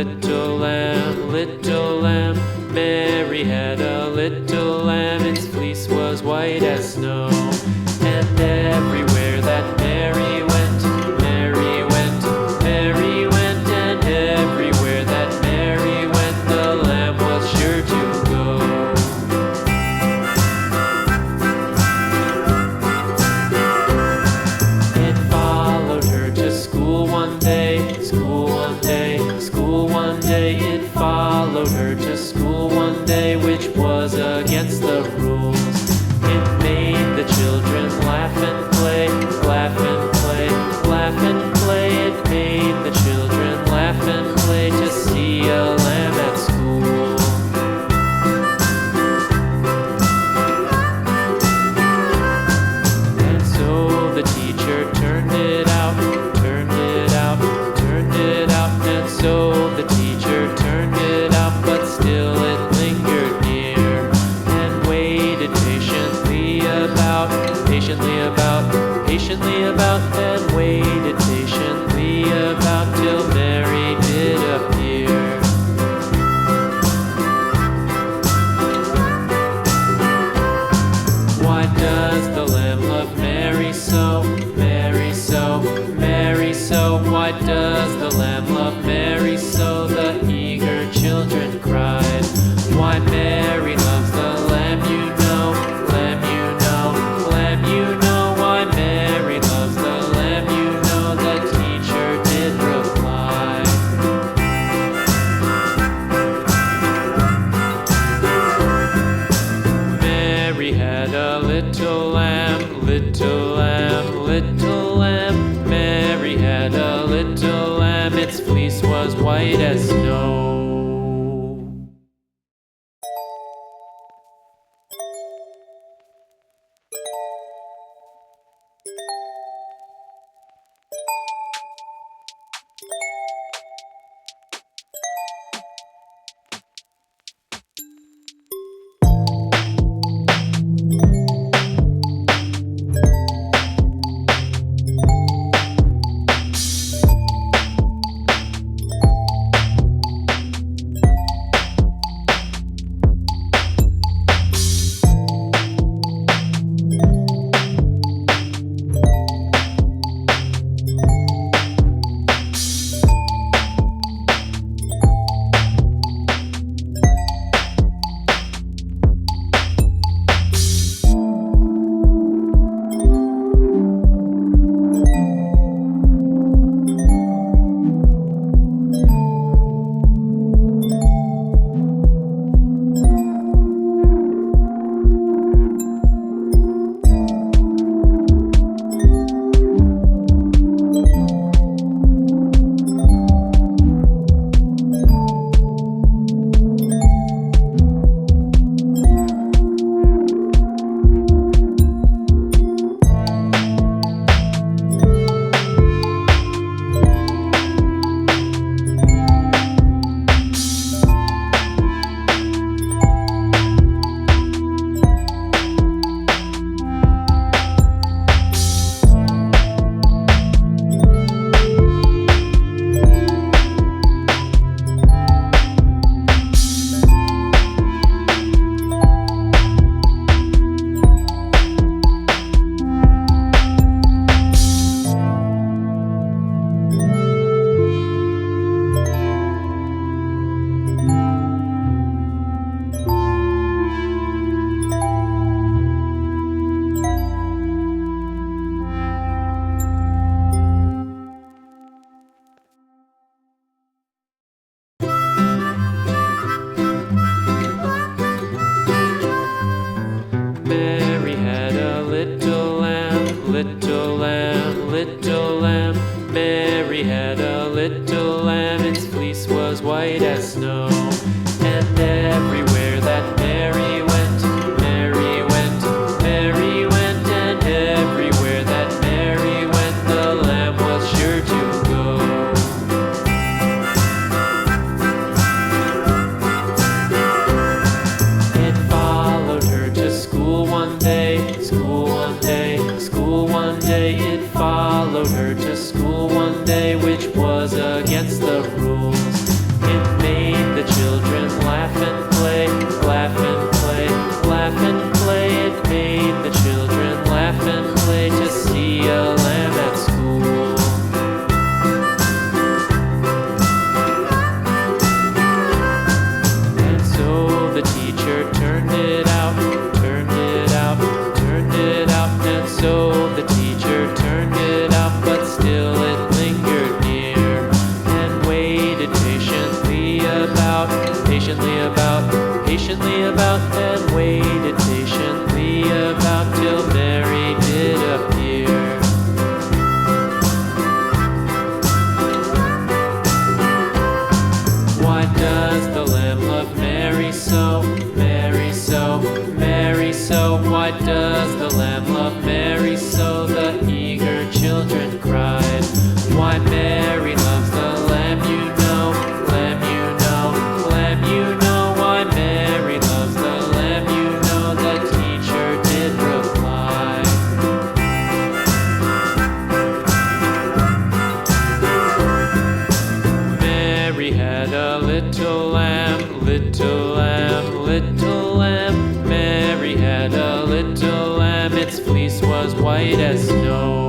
little lamb, little lamb. Mary had a little lamb, its fleece was white as snow. And everywhere that Mary went, Mary went, Mary went. And everywhere that Mary went, the lamb was sure to go. It followed her to school one day, school one day, school one day. It followed her to school one day, which was against the rules. It made the children laugh and play, laugh and play, laugh and play. It made the children laugh and play to see a lamb at school. And so the teacher turned it out, turned it out, turned it out. And so the teacher turned it out, but still it lingered near and waited patiently about, and waited patiently about till Mary did appear. Why does the lamb love Mary so, Mary so, Mary so? Why does the lamb love Mary so? The eager children cried. Why Mary loves the lamb, you know, lamb, you know, lamb, you know. Why Mary loves the lamb, you know, the teacher did reply. Mary had a little lamb, little lamb, little lamb. Mary had a little lamb, its fleece was white as snow. about and waited patiently about till Mary did appear. Why does the lamb love Mary so, Mary so, Mary so? Why does the lamb love Mary so? The eager children cried. Why Mary loves the lamb, you know, lamb, you know, lamb, you know. Why Mary loves the lamb, you know, the teacher did reply. Mary had a little lamb, little lamb, little lamb. Mary had a little lamb, its fleece was white as snow.